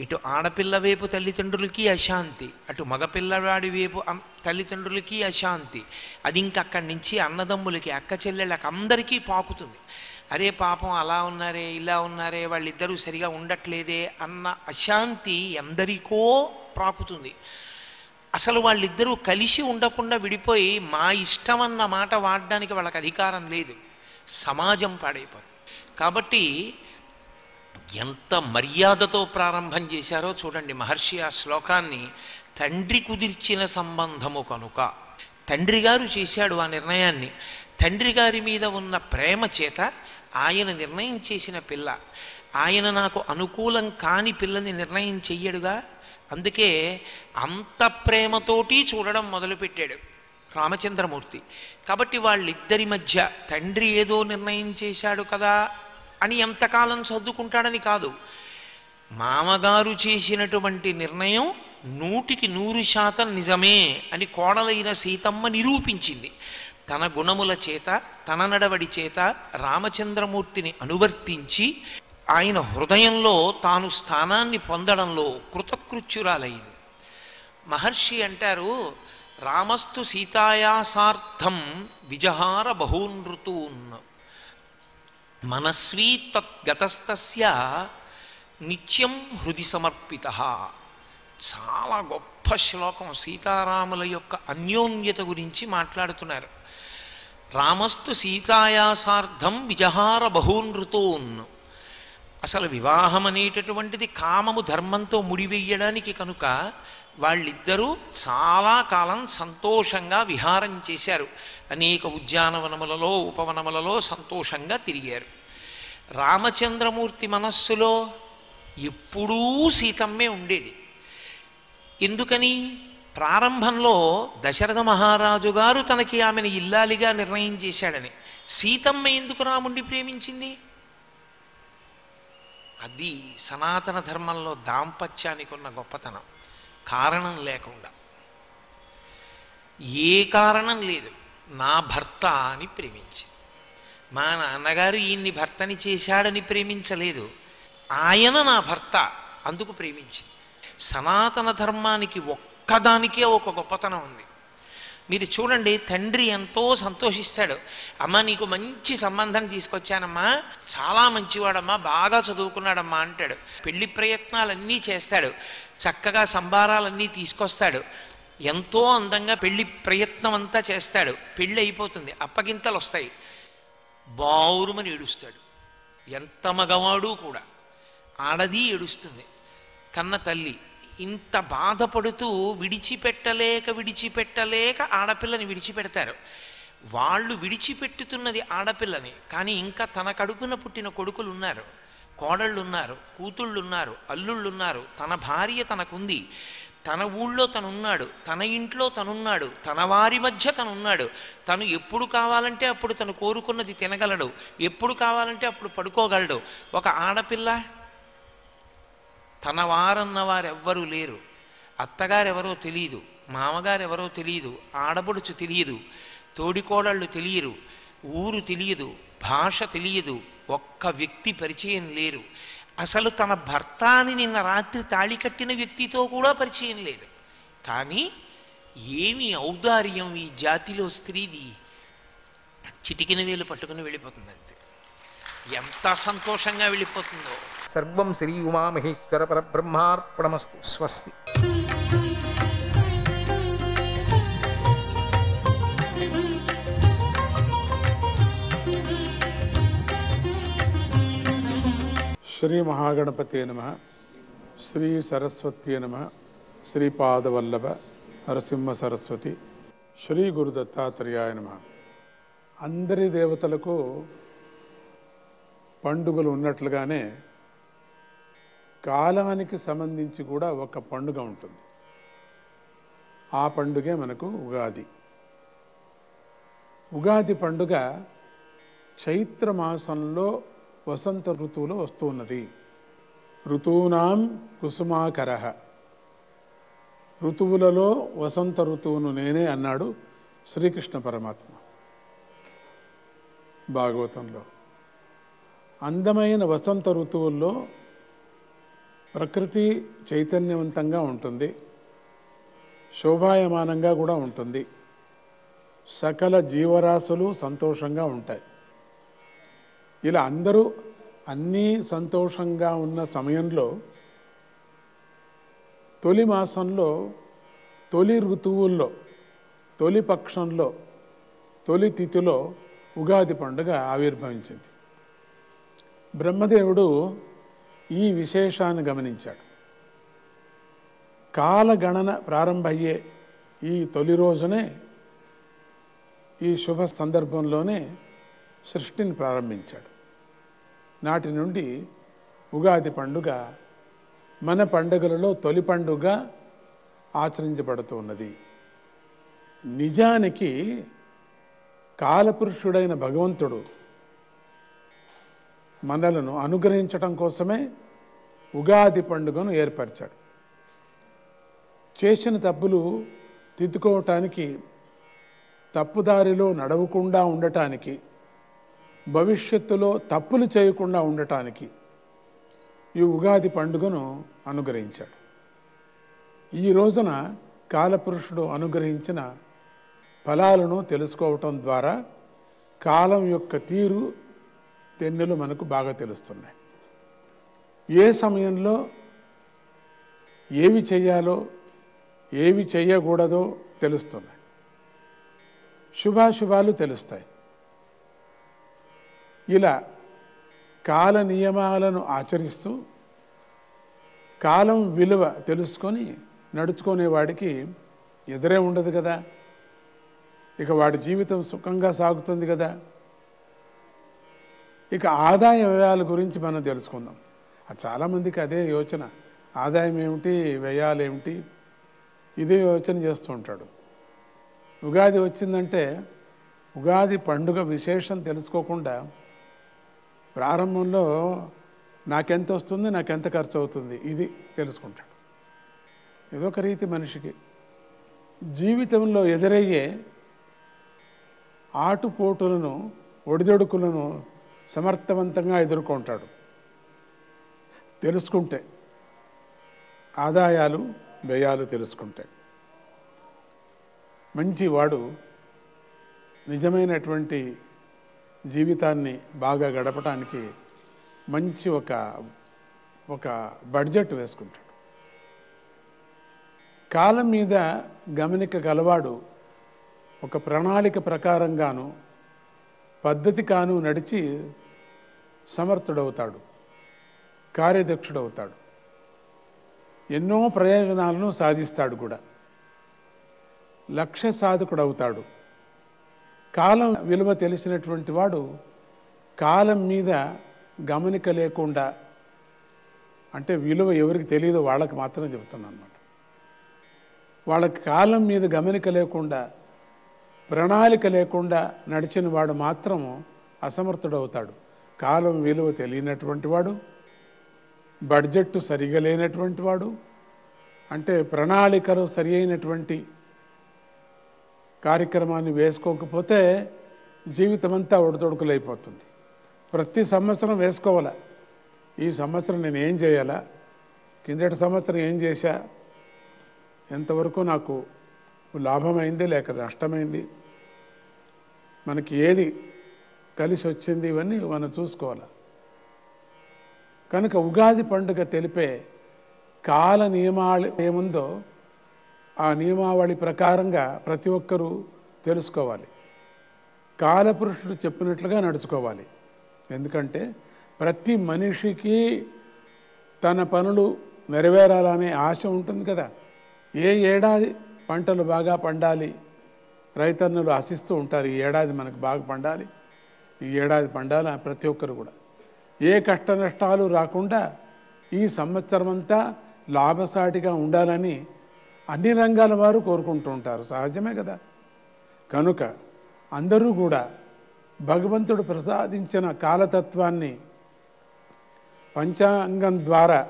Speaker 12: ఇటు ఆడపిల్ల వైపు తల్లిదండ్రులకి అశాంతి, అటు మగపిల్లవాడి వైపు తల్లిదండ్రులకి అశాంతి. అది ఇంకక్కడి నుంచి అన్నదమ్ములకి, అక్క చెల్లెళ్ళకి అందరికీ పాకుతుంది. అరే పాపం అలా ఉన్నారే, ఇలా ఉన్నారే, వాళ్ళిద్దరూ సరిగా ఉండట్లేదే అన్న అశాంతి ఎందరికో ప్రాకుతుంది. అసలు వాళ్ళిద్దరూ కలిసి ఉండకుండా విడిపోయి మా ఇష్టం అన్న మాట వాడడానికి వాళ్ళకి అధికారం లేదు, సమాజం పాడైపోతుంది. కాబట్టి ఎంత మర్యాదతో ప్రారంభం చేశారో చూడండి మహర్షి ఆ శ్లోకాన్ని. తండ్రి కుదిర్చిన సంబంధము కనుక, తండ్రి గారు చేశాడు ఆ నిర్ణయాన్ని. తండ్రి గారి మీద ఉన్న ప్రేమ చేత ఆయన నిర్ణయం చేసిన పిల్ల, ఆయన నాకు అనుకూలం కాని పిల్లని నిర్ణయం చెయ్యడుగా. అందుకే అంత ప్రేమతోటి చూడడం మొదలుపెట్టాడు రామచంద్రమూర్తి. కాబట్టి వాళ్ళిద్దరి మధ్య తండ్రి ఏదో నిర్ణయం చేశాడు కదా అని ఎంతకాలం సర్దుకుంటాడని కాదు, మామగారు చేసినటువంటి నిర్ణయం 100% నిజమే అని కోడలైన సీతమ్మ నిరూపించింది. తన గుణముల చేత, తన నడవడి చేత రామచంద్రమూర్తిని అనువర్తించి ఆయన హృదయంలో తాను స్థానాన్ని పొందడంలో కృతకృత్యురాలైంది. మహర్షి అంటారు, రామస్తు సీతాయాసార్థం విజహార బహూనృతూన్ మనస్వీ తద్గతస్తస్య నిత్యం హృది సమర్పిత. చాలా గొప్ప శ్లోకం. సీతారాముల యొక్క అన్యోన్యత గురించి మాట్లాడుతున్నారు. రామస్తు సీతాయాసార్థం విజహార బహూనృతూన్. అసలు వివాహం అనేటటువంటిది కామము ధర్మంతో ముడివేయడానికి కనుక వాళ్ళిద్దరూ చాలా కాలం సంతోషంగా విహారం చేశారు. అనేక ఉద్యానవనములలో, ఉపవనములలో సంతోషంగా తిరిగారు. రామచంద్రమూర్తి మనస్సులో ఎప్పుడూ సీతమ్మే ఉండేది. ఎందుకని? ప్రారంభంలో దశరథ మహారాజు గారు తనకి ఆమెను ఇల్లాలిగా నిర్ణయం చేశాడని. సీతమ్మ ఎందుకు రాముణ్ణి ప్రేమించింది? అది సనాతన ధర్మంలో దాంపత్యానికి ఉన్న గొప్పతనం. కారణం లేకుండా, ఏ కారణం లేదు, నా భర్త అని ప్రేమించింది. మా నాన్నగారు ఈయన్ని భర్తని చేశాడని ప్రేమించలేదు, ఆయన నా భర్త అందుకు ప్రేమించింది. సనాతన ధర్మానికి ఒక్కదానికే ఒక గొప్పతనం ఉంది. మీరు చూడండి, తండ్రి ఎంతో సంతోషిస్తాడు. అమ్మ నీకు మంచి సంబంధం తీసుకొచ్చానమ్మా, చాలా మంచివాడమ్మా, బాగా చదువుకున్నాడమ్మా అంటాడు. పెళ్లి ప్రయత్నాలన్నీ చేస్తాడు, చక్కగా సంబారాలన్నీ తీసుకొస్తాడు, ఎంతో అందంగా పెళ్లి ప్రయత్నం అంతా చేస్తాడు. పెళ్ళి అయిపోతుంది, అప్పగింతలు వస్తాయి, బావురుమని ఏడుస్తాడు. ఎంత మగవాడు కూడా, ఆడది ఏడుస్తుంది, కన్న తల్లి. ఇంత బాధపడుతూ విడిచిపెట్టలేక ఆడపిల్లని విడిచిపెడతారు. వాళ్ళు విడిచిపెట్టుతున్నది ఆడపిల్లని, కానీ ఇంకా తన కడుపున పుట్టిన కొడుకులు ఉన్నారు, కోడళ్ళు ఉన్నారు, కూతుళ్ళు ఉన్నారు, అల్లుళ్ళు ఉన్నారు, తన భార్య తనకుంది. తన ఊళ్ళో తనున్నాడు, తన ఇంట్లో తనున్నాడు, తన వారి మధ్య తనున్నాడు. తను ఎప్పుడు కావాలంటే అప్పుడు తను కోరుకున్నది తినగలడు, ఎప్పుడు కావాలంటే అప్పుడు పడుకోగలడు. ఒక ఆడపిల్ల, తన వారన్న వారెవ్వరూ లేరు. అత్తగారెవరో తెలియదు, మామగారెవరో తెలియదు, ఆడబడుచు తెలియదు, తోడికోడళ్ళు తెలియరు, ఊరు తెలియదు, భాష తెలియదు, ఒక్క వ్యక్తి పరిచయం లేరు. అసలు తన భర్త అని నిన్న రాత్రి తాళి కట్టిన వ్యక్తితో కూడా పరిచయం లేదు. కానీ ఏమి ఔదార్యం ఈ జాతిలో స్త్రీది! చిటికిన వేలు పట్టుకుని వెళ్ళిపోతుంది అంతే. ఎంత సంతోషంగా వెళ్ళిపోతుందో.
Speaker 13: సర్వం శ్రీ ఉమామహేశ్వర పరబ్రహ్మార్పణమస్తు. స్వస్తి.
Speaker 14: శ్రీ మహాగణపతే నమః. శ్రీ సరస్వత్యే నమః. శ్రీపాదవల్లభ నరసింహ సరస్వతి. శ్రీ గురు దత్తాత్రేయాయ నమః. అందరి దేవతలకు పండుగలు ఉన్నట్లుగానే కాలానికి సంబంధించి కూడా ఒక పండుగ ఉంటుంది. ఆ పండుగే మనకు ఉగాది. ఉగాది పండుగ చైత్ర మాసంలో వసంత ఋతువులో వస్తూ ఉన్నది. ఋతూనాం కుసుమాకరః, ఋతువులలో వసంత ఋతువును నేనే అన్నాడు శ్రీకృష్ణ పరమాత్మ భాగవతంలో. అందమైన వసంత ఋతువుల్లో ప్రకృతి చైతన్యవంతంగా ఉంటుంది, శోభాయమానంగా కూడా ఉంటుంది, సకల జీవరాశులు సంతోషంగా ఉంటాయి. ఇలా అందరూ అన్నీ సంతోషంగా ఉన్న సమయంలో తొలి మాసంలో, తొలి ఋతువుల్లో, తొలి పక్షంలో, తొలి తిథిలో ఉగాది పండుగ ఆవిర్భవించింది. బ్రహ్మదేవుడు ఈ విశేషాన్ని గమనించాడు. కాలగణన ప్రారంభమయ్యే ఈ తొలి రోజునే, ఈ శుభ సందర్భంలోనే సృష్టిని ప్రారంభించాడు. నాటి నుండి ఉగాది పండుగ మన పండుగలలో తొలి పండుగ ఆచరించబడుతూ ఉన్నది. నిజానికి కాలపురుషుడైన భగవంతుడు మనలను అనుగ్రహించటం కోసమే ఉగాది పండుగను ఏర్పరిచాడు. చేసిన తప్పులు తిద్దుకోవటానికి, తప్పుదారిలో నడవకుండా ఉండటానికి, భవిష్యత్తులో తప్పులు చేయకుండా ఉండటానికి ఈ ఉగాది పండుగను అనుగ్రహించాడు. ఈ రోజున కాలపురుషుడు అనుగ్రహించిన ఫలాలను తెలుసుకోవటం ద్వారా కాలం యొక్క తీరు తెన్నులు మనకు బాగా తెలుస్తున్నాయి. ఏ సమయంలో ఏవి చేయాలో, ఏవి చేయకూడదో తెలుస్తున్నాయి. శుభాశుభాలు తెలుస్తాయి. ఇలా కాల నియమాలను ఆచరిస్తూ కాలం విలువ తెలుసుకొని నడుచుకునేవాడికి ఎదురే ఉండదు కదా. ఇక వాడి జీవితం సుఖంగా సాగుతుంది కదా. ఇక ఆదాయ వ్యయాల గురించి మనం తెలుసుకుందాం. చాలామందికి అదే యోచన, ఆదాయం ఏమిటి, వ్యయాలు ఏమిటి, ఇదే యోచన చేస్తూ ఉంటాడు. ఉగాది వచ్చిందంటే ఉగాది పండుగ విశేషం తెలుసుకోకుండా ప్రారంభంలో నాకెంత వస్తుంది, నాకెంత ఖర్చు అవుతుంది, ఇది తెలుసుకుంటాడు. ఇదొక రీతి మనిషికి. జీవితంలో ఎదురయ్యే ఆటుపోటులను, ఒడిదొడుకులను సమర్థవంతంగా ఎదుర్కొంటాడు. తెలుసుకుంటే, ఆదాయాలు వ్యయాలు తెలుసుకుంటే మంచివాడు నిజమైనటువంటి జీవితాన్ని బాగా గడపడానికి మంచి ఒక బడ్జెట్ వేసుకుంటాడు. కాలం మీద గమనిక గలవాడు ఒక ప్రణాళిక ప్రకారంగాను పద్ధతి కాను నడిచి సమర్థుడవుతాడు, కార్యదక్షుడవుతాడు, ఎన్నో ప్రయోజనాలను సాధిస్తాడు కూడా, లక్ష్య సాధకుడవుతాడు. కాలం విలువ తెలిసినటువంటి వాడు కాలం మీద గమనిక లేకుండా, అంటే విలువ ఎవరికి తెలియదో వాళ్ళకి మాత్రం చెబుతున్నాను అన్నమాట. వాళ్ళకి కాలం మీద గమనిక లేకుండా, ప్రణాళిక లేకుండా నడిచిన వాడు మాత్రం అసమర్థుడవుతాడు. కాలం విలువ తెలియనటువంటి వాడు, బడ్జెట్ సరిగా లేనటువంటి వాడు, అంటే ప్రణాళికలు సరి అయినటువంటి కార్యక్రమాన్ని వేసుకోకపోతే జీవితం అంతా ఒడిదొడుకులైపోతుంది. ప్రతి సంవత్సరం వేసుకోవాలా, ఈ సంవత్సరం నేను ఏం చేయాలా, కిందటి సంవత్సరం ఏం చేశా, ఎంతవరకు నాకు లాభమైంది లేక నష్టమైంది, మనకి ఏది కలిసి వచ్చింది, ఇవన్నీ మనం చూసుకోవాలి. కనుక ఉగాది పండుగ తెలిపే కాల నియమావళి ఏముందో ఆ నియమావళి ప్రకారంగా ప్రతి ఒక్కరూ తెలుసుకోవాలి. కాలపురుషుడు చెప్పినట్లుగా నడుచుకోవాలి. ఎందుకంటే ప్రతి మనిషికి తన పనులు నెరవేరాలనే ఆశ ఉంటుంది కదా. ఏ ఏడాది పంటలు బాగా పండాలి, రైతన్నులు ఆశిస్తూ ఉంటారు. ఈ ఏడాది మనకు బాగా పండాలి, ఈ ఏడాది పండాలి ప్రతి ఒక్కరు కూడా. ఏ కష్ట నష్టాలు రాకుండా ఈ సంవత్సరం అంతా లాభసాటిగా ఉండాలని అన్ని రంగాల వారు కోరుకుంటూ ఉంటారు. సహజమే కదా. కనుక అందరూ కూడా భగవంతుడు ప్రసాదించిన కాలతత్వాన్ని పంచాంగం ద్వారా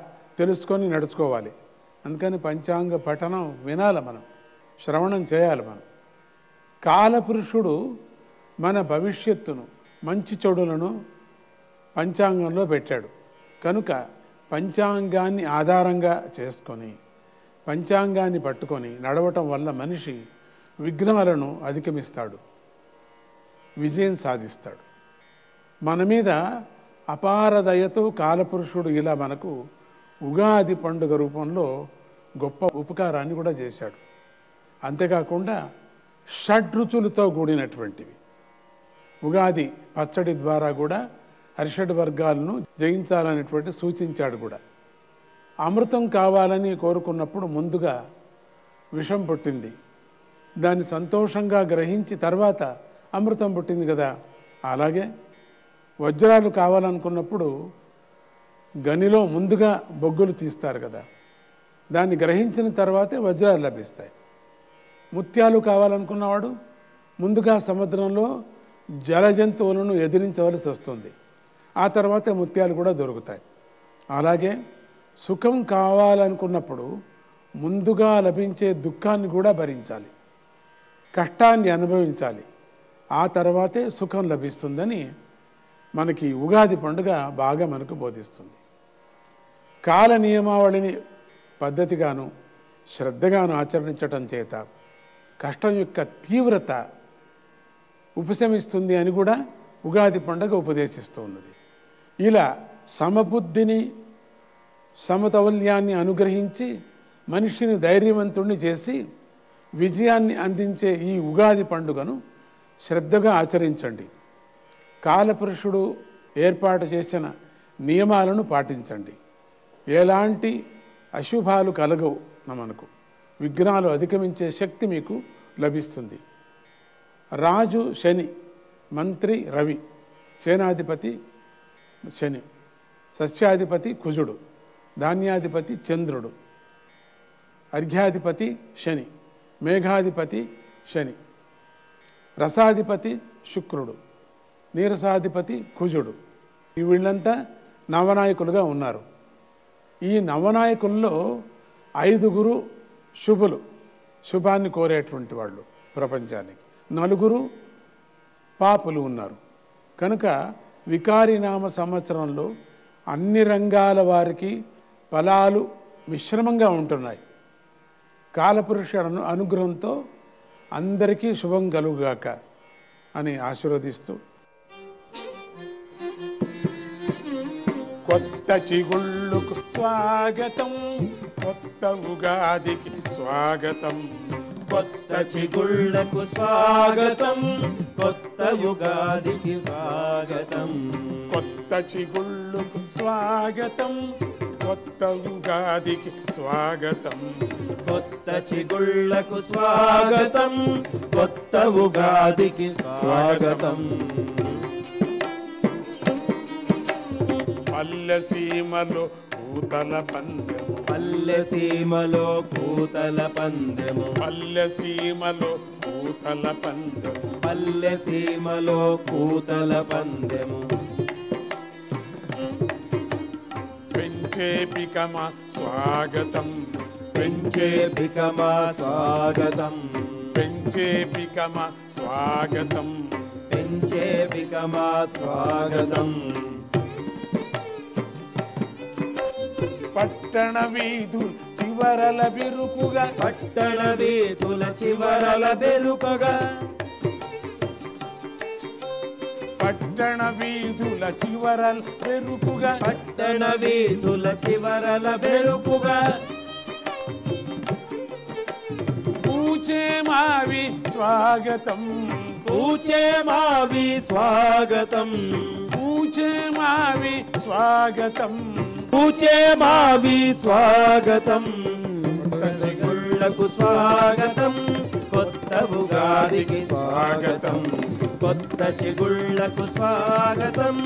Speaker 14: తెలుసుకొని నడుచుకోవాలి. అందుకని పంచాంగ పఠనం వినాలి, మనం శ్రవణం చేయాలి. మనం కాలపురుషుడు మన భవిష్యత్తును, మంచి చెడులను పంచాంగంలో పెట్టాడు. కనుక పంచాంగాన్ని ఆధారంగా చేసుకొని పంచాంగాన్ని పట్టుకొని నడవటం వల్ల మనిషి విఘ్నాలను అధిగమిస్తాడు, విజయం సాధిస్తాడు. మన మీద అపార దయతో కాలపురుషుడు ఇలా మనకు ఉగాది పండుగ రూపంలో గొప్ప ఉపకారాన్ని కూడా చేశాడు. అంతేకాకుండా షడ్రుచులతో కూడినటువంటివి ఉగాది పచ్చడి ద్వారా కూడా అరిషడ్ వర్గాలను జయించాలనేటువంటి సూచించాడు కూడా. అమృతం కావాలని కోరుకున్నప్పుడు ముందుగా విషం పుట్టింది, దాన్ని సంతోషంగా గ్రహించి తర్వాత అమృతం పుట్టింది కదా. అలాగే వజ్రాలు కావాలనుకున్నప్పుడు గనిలో ముందుగా బొగ్గులు తీస్తారు కదా, దాన్ని గ్రహించిన తర్వాతే వజ్రాలు లభిస్తాయి. ముత్యాలు కావాలనుకున్నవాడు ముందుగా సముద్రంలో జల జంతువులను ఎదిరించవలసి వస్తుంది, ఆ తర్వాతే ముత్యాలు కూడా దొరుకుతాయి. అలాగే సుఖం కావాలనుకున్నప్పుడు ముందుగా లభించే దుఃఖాన్ని కూడా భరించాలి, కష్టాన్ని అనుభవించాలి, ఆ తర్వాతే సుఖం లభిస్తుందని మనకి ఉగాది పండుగ బాగా మనకు బోధిస్తుంది. కాల నియమావళిని పద్ధతిగాను శ్రద్ధగాను ఆచరించటం చేత కష్టం యొక్క తీవ్రత ఉపశమిస్తుంది అని కూడా ఉగాది పండుగ ఉపదేశిస్తూ ఉన్నది. ఇలా సమబుద్ధిని, సమతౌల్యాన్ని అనుగ్రహించి మనిషిని ధైర్యవంతుణ్ణి చేసి విజయాన్ని అందించే ఈ ఉగాది పండుగను శ్రద్ధగా ఆచరించండి. కాలపురుషుడు ఏర్పాటు చేసిన నియమాలను పాటించండి. ఎలాంటి అశుభాలు కలగవు, మనకు విఘ్నాలు అధిగమించే శక్తి మీకు లభిస్తుంది. రాజు శని, మంత్రి రవి, సేనాధిపతి శని, సస్యాధిపతి కుజుడు, ధాన్యాధిపతి చంద్రుడు, అర్ఘ్యాధిపతి శని, మేఘాధిపతి శని, రసాధిపతి శుక్రుడు, నీరసాధిపతి కుజుడు. వీళ్ళంతా నవనాయకులుగా ఉన్నారు. ఈ నవనాయకుల్లో 5 శుభులు, శుభాన్ని కోరేటువంటి వాళ్ళు ప్రపంచానికి, 4 పాపులు ఉన్నారు. కనుక వికారినామ సంవత్సరంలో అన్ని రంగాల వారికి ఫలాలు మిశ్రమంగా ఉంటున్నాయి. కాలపురుషుడు అనుగ్రహంతో అందరికీ శుభం కలుగుగాక అని ఆశీర్వదిస్తూ, కొత్త చిగుళ్ళకు స్వాగతం, కొత్త ఉగాదికి స్వాగతం,
Speaker 15: కొత్త చిగుళ్ళకు స్వాగతం, కొత్త యుగాదికి స్వాగతం,
Speaker 14: కొత్త చిగుళ్ళకు స్వాగతం, కొత్త ఉగాదికి స్వాగతం,
Speaker 15: కొత్త చిగుళ్ళకు స్వాగతం, కొత్త ఉగాదికి స్వాగతం.
Speaker 14: పల్లె సీమలో పూతల పందెము
Speaker 15: పల్లె సీమలో పూతల పందెము
Speaker 14: పల్లె సీమలో పూతల పందెము
Speaker 15: పల్లె సీమలో పూతల పందెము
Speaker 14: పెంచే పికమ స్వాగతం
Speaker 15: పెంచే పికమా స్వాగతం
Speaker 14: పెంచే పికమ స్వాగతం
Speaker 15: పెంచే పికమా స్వాగతం
Speaker 14: పట్టణ వీధులు చివరల బెరుకుగా
Speaker 15: పట్టణ వీధుల చివరల బెరుకుగా
Speaker 14: పట్టణ వీధుల చివరల బెరుకుగా
Speaker 15: పట్టణ వీధుల చివరల బెరుకుగా
Speaker 14: పూచే మావి స్వాగతం
Speaker 15: పూచే మావి స్వాగతం
Speaker 14: పూచే మావి స్వాగతం
Speaker 15: పూచే మావి స్వాగతం చిగుళ్లకు స్వాగతం కొత్త ఉగాదికి స్వాగతం కొత్త చిగుళ్లకు స్వాగతం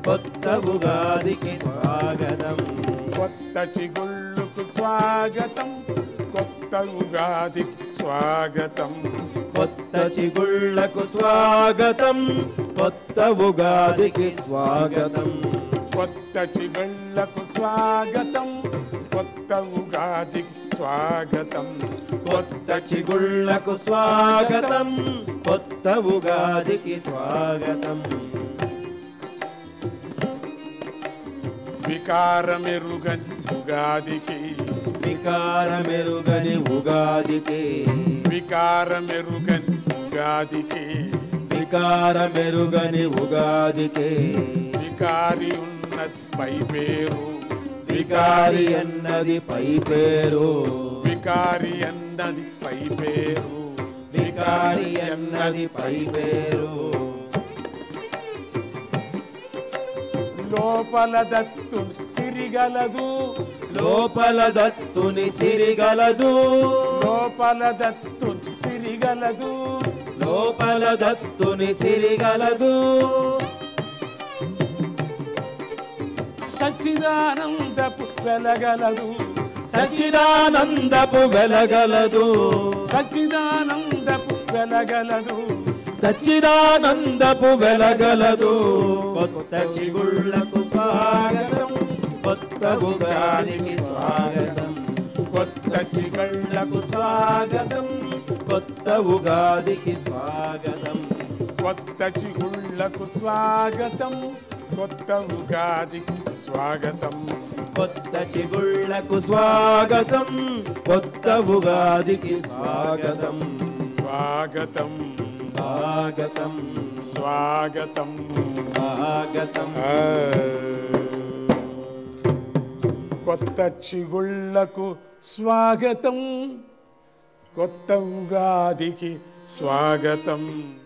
Speaker 15: కొత్త ఉగాదికి స్వాగతం
Speaker 14: కొత్త చిగుళ్ళకు స్వాగతం కొత్త ఉగాదికి స్వాగతం
Speaker 15: కొత్త చిగుళ్లకు స్వాగతం కొత్త ఉగాదికి స్వాగతం
Speaker 14: కొత్త చిగుళ్ళకు స్వాగతం కొత్త ఉగాదికి స్వాగతం
Speaker 15: కొత్త చిగుళ్లకు స్వాగతం కొత్త ఉగాదికి స్వాగతం
Speaker 14: వికారమెరుగని ఉగాదికి
Speaker 15: వికారమెరుగని ఉగాదికి
Speaker 14: వికారమెరుగని ఉగాదికి
Speaker 15: వికారమెరుగని ఉగాదికి
Speaker 14: వికారి ఉన్నది పై పేరు
Speaker 15: వికారి అన్నది పై పేరు
Speaker 14: వికారి అన్నది పై పేరు
Speaker 15: వికారి అన్నది పై పేరు
Speaker 14: లోపల దత్తు సిరిగలదు
Speaker 15: లోపల దత్తుని సిరిగలదు
Speaker 14: లోపల దత్తు సిరిగలదు
Speaker 15: లోపల దత్తుని సిరిగలదు
Speaker 14: సచ్చిదానందపు వెలగలదు
Speaker 15: సచ్చిదానందపు వెలగలదు
Speaker 14: సచ్చిదానందపు వెలగలదు
Speaker 15: సచ్చిదానందపు వెలగలదు కొత్త చిగుళ్లకు స్వాగతం కొత్త ఉగాదికి స్వాగతం
Speaker 14: కొత్త చిగుళ్ళకు
Speaker 15: స్వాగతం కొత్త ఉగాదికి స్వాగతం
Speaker 14: కొత్త చిగుళ్ళకు స్వాగతం కొత్త ఉగాదికి స్వాగతం
Speaker 15: కొత్త చిగుళ్లకు స్వాగతం కొత్త ఉగాదికి స్వాగతం
Speaker 14: స్వాగతం
Speaker 15: స్వాగతం
Speaker 14: స్వాగతం
Speaker 15: స్వాగతం
Speaker 14: కొత్త చిగుళ్ళకు స్వాగతం కొత్త ఉగాదికి స్వాగతం